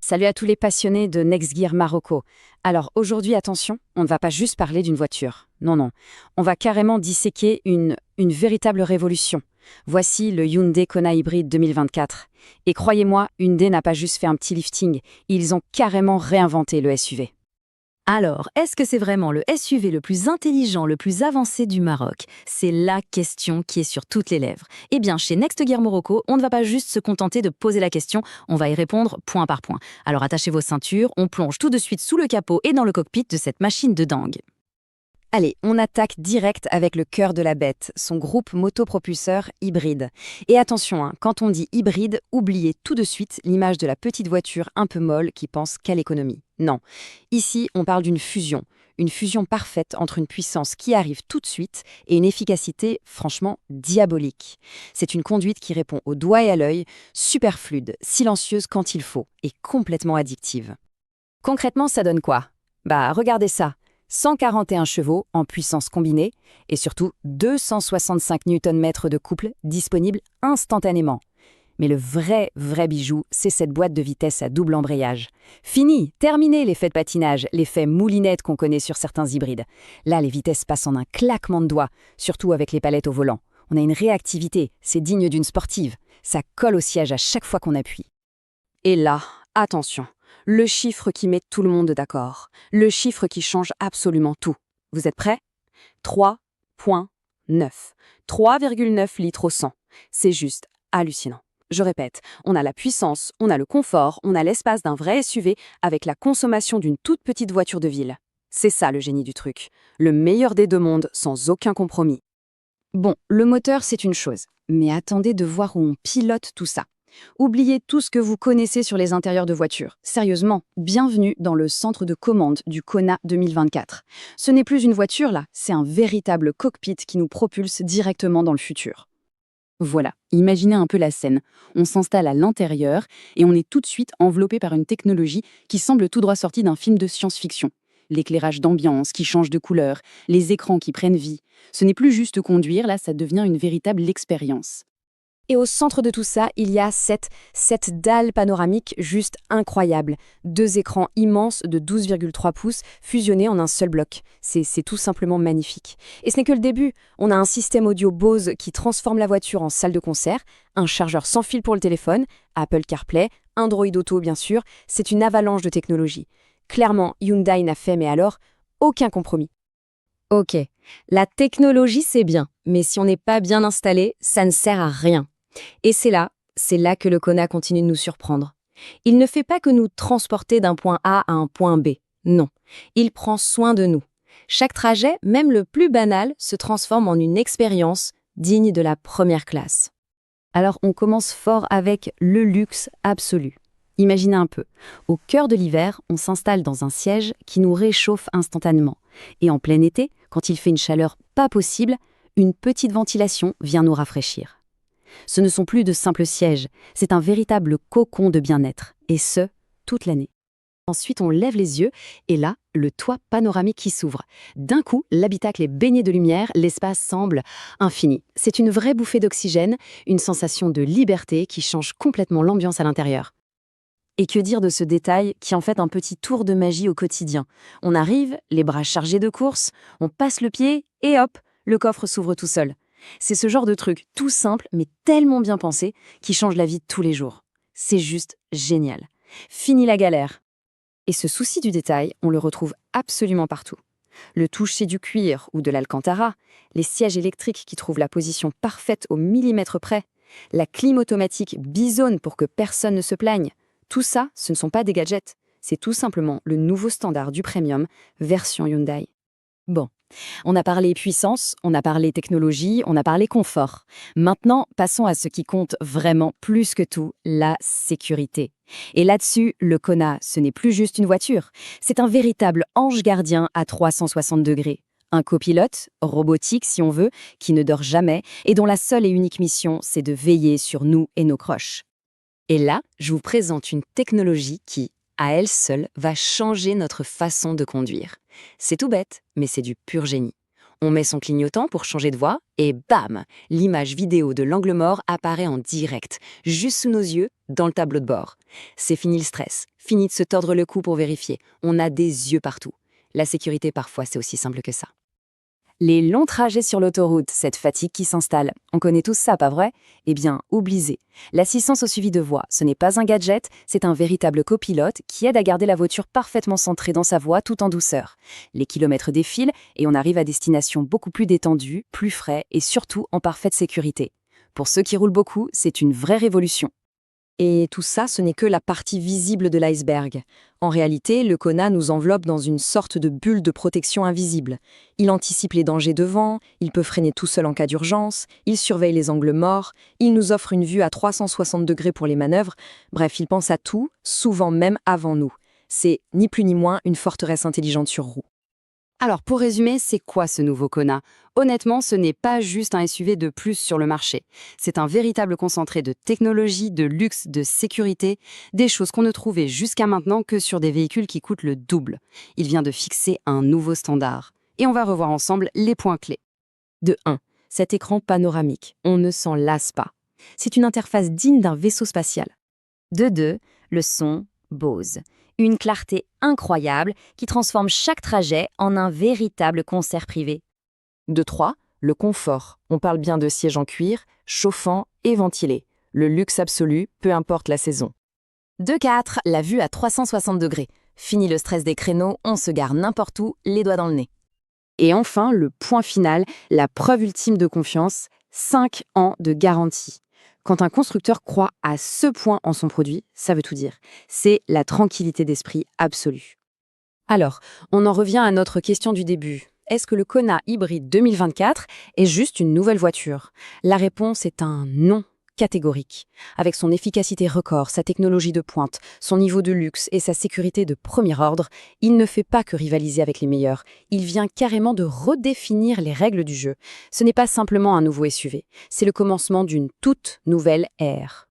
Salut à tous les passionnés de Next Gear Marocco. Alors aujourd'hui, attention, on ne va pas juste parler d'une voiture. Non, non. On va carrément disséquer une véritable révolution. Voici le Hyundai Kona Hybrid 2024. Et croyez-moi, Hyundai n'a pas juste fait un petit lifting, ils ont carrément réinventé le SUV. Alors, est-ce que c'est vraiment le SUV le plus intelligent, le plus avancé du Maroc? C'est la question qui est sur toutes les lèvres. Eh bien, chez Next Gear Morocco, on ne va pas juste se contenter de poser la question, on va y répondre point par point. Alors attachez vos ceintures, on plonge tout de suite sous le capot et dans le cockpit de cette machine de dingue. Allez, on attaque direct avec le cœur de la bête, son groupe motopropulseur hybride. Et attention, quand on dit hybride, oubliez tout de suite l'image de la petite voiture un peu molle qui pense qu'à l'économie. Non, ici on parle d'une fusion parfaite entre une puissance qui arrive tout de suite et une efficacité franchement diabolique. C'est une conduite qui répond au doigt et à l'œil, super fluide, silencieuse quand il faut et complètement addictive. Concrètement, ça donne quoi? Regardez ça. 141 chevaux en puissance combinée et surtout 265 Nm de couple disponibles instantanément. Mais le vrai bijou, c'est cette boîte de vitesse à double embrayage. Fini, terminé l'effet de patinage, l'effet moulinette qu'on connaît sur certains hybrides. Là, les vitesses passent en un claquement de doigts, surtout avec les palettes au volant. On a une réactivité, c'est digne d'une sportive. Ça colle au siège à chaque fois qu'on appuie. Et là, attention. Le chiffre qui met tout le monde d'accord. Le chiffre qui change absolument tout. Vous êtes prêts? 3,9. 3,9 litres au 100. C'est juste hallucinant. Je répète, on a la puissance, on a le confort, on a l'espace d'un vrai SUV avec la consommation d'une toute petite voiture de ville. C'est ça le génie du truc. Le meilleur des deux mondes sans aucun compromis. Bon, le moteur c'est une chose, mais attendez de voir où on pilote tout ça. Oubliez tout ce que vous connaissez sur les intérieurs de voitures. Sérieusement, bienvenue dans le centre de commande du Kona 2024. Ce n'est plus une voiture là, c'est un véritable cockpit qui nous propulse directement dans le futur. Voilà, imaginez un peu la scène. On s'installe à l'intérieur et on est tout de suite enveloppé par une technologie qui semble tout droit sortie d'un film de science-fiction. L'éclairage d'ambiance qui change de couleur, les écrans qui prennent vie. Ce n'est plus juste conduire, là ça devient une véritable expérience. Et au centre de tout ça, il y a cette dalle panoramique juste incroyable. 2 écrans immenses de 12,3 pouces fusionnés en un seul bloc. C'est tout simplement magnifique. Et ce n'est que le début. On a un système audio Bose qui transforme la voiture en salle de concert, un chargeur sans fil pour le téléphone, Apple CarPlay, Android Auto bien sûr. C'est une avalanche de technologie. Clairement, Hyundai n'a fait, mais alors, aucun compromis. Ok, la technologie c'est bien, mais si on n'est pas bien installé, ça ne sert à rien. Et c'est là que le Kona continue de nous surprendre. Il ne fait pas que nous transporter d'un point A à un point B. Non, il prend soin de nous. Chaque trajet, même le plus banal, se transforme en une expérience digne de la première classe. Alors on commence fort avec le luxe absolu. Imaginez un peu, au cœur de l'hiver, on s'installe dans un siège qui nous réchauffe instantanément. Et en plein été, quand il fait une chaleur pas possible, une petite ventilation vient nous rafraîchir. Ce ne sont plus de simples sièges, c'est un véritable cocon de bien-être, et ce, toute l'année. Ensuite, on lève les yeux, et là, le toit panoramique qui s'ouvre. D'un coup, l'habitacle est baigné de lumière, l'espace semble infini. C'est une vraie bouffée d'oxygène, une sensation de liberté qui change complètement l'ambiance à l'intérieur. Et que dire de ce détail qui est en fait un petit tour de magie au quotidien? On arrive, les bras chargés de course, on passe le pied, et hop, le coffre s'ouvre tout seul. C'est ce genre de truc tout simple, mais tellement bien pensé, qui change la vie de tous les jours. C'est juste génial. Fini la galère. Et ce souci du détail, on le retrouve absolument partout. Le toucher du cuir ou de l'alcantara, les sièges électriques qui trouvent la position parfaite au millimètre près, la clim automatique bisonne pour que personne ne se plaigne. Tout ça, ce ne sont pas des gadgets. C'est tout simplement le nouveau standard du premium, version Hyundai. Bon. On a parlé puissance, on a parlé technologie, on a parlé confort. Maintenant, passons à ce qui compte vraiment plus que tout, la sécurité. Et là-dessus, le Kona, ce n'est plus juste une voiture. C'est un véritable ange gardien à 360 degrés. Un copilote, robotique si on veut, qui ne dort jamais et dont la seule et unique mission, c'est de veiller sur nous et nos croches. Et là, je vous présente une technologie qui, à elle seule, va changer notre façon de conduire. C'est tout bête, mais c'est du pur génie. On met son clignotant pour changer de voie et bam, l'image vidéo de l'angle mort apparaît en direct, juste sous nos yeux, dans le tableau de bord. C'est fini le stress, fini de se tordre le cou pour vérifier. On a des yeux partout. La sécurité, parfois, c'est aussi simple que ça. Les longs trajets sur l'autoroute, cette fatigue qui s'installe. On connaît tous ça, pas vrai? Eh bien, oubliez. L'assistance au suivi de voie, ce n'est pas un gadget, c'est un véritable copilote qui aide à garder la voiture parfaitement centrée dans sa voie tout en douceur. Les kilomètres défilent et on arrive à destination beaucoup plus détendue, plus frais et surtout en parfaite sécurité. Pour ceux qui roulent beaucoup, c'est une vraie révolution. Et tout ça, ce n'est que la partie visible de l'iceberg. En réalité, le Kona nous enveloppe dans une sorte de bulle de protection invisible. Il anticipe les dangers devant, il peut freiner tout seul en cas d'urgence, il surveille les angles morts, il nous offre une vue à 360 degrés pour les manœuvres. Bref, il pense à tout, souvent même avant nous. C'est ni plus ni moins une forteresse intelligente sur roue. Alors pour résumer, c'est quoi ce nouveau Kona? Honnêtement, ce n'est pas juste un SUV de plus sur le marché. C'est un véritable concentré de technologie, de luxe, de sécurité, des choses qu'on ne trouvait jusqu'à maintenant que sur des véhicules qui coûtent le double. Il vient de fixer un nouveau standard. Et on va revoir ensemble les points clés. De 1, cet écran panoramique, on ne s'en lasse pas. C'est une interface digne d'un vaisseau spatial. De 2, le son Bose. Une clarté incroyable qui transforme chaque trajet en un véritable concert privé. De 3, le confort. On parle bien de sièges en cuir, chauffants et ventilés. Le luxe absolu, peu importe la saison. De 4, la vue à 360 degrés. Fini le stress des créneaux, on se gare n'importe où, les doigts dans le nez. Et enfin, le point final, la preuve ultime de confiance, 5 ans de garantie. Quand un constructeur croit à ce point en son produit, ça veut tout dire. C'est la tranquillité d'esprit absolue. Alors, on en revient à notre question du début. Est-ce que le Kona hybride 2024 est juste une nouvelle voiture? La réponse est un non catégorique. Avec son efficacité record, sa technologie de pointe, son niveau de luxe et sa sécurité de premier ordre, il ne fait pas que rivaliser avec les meilleurs. Il vient carrément de redéfinir les règles du jeu. Ce n'est pas simplement un nouveau SUV, c'est le commencement d'une toute nouvelle ère.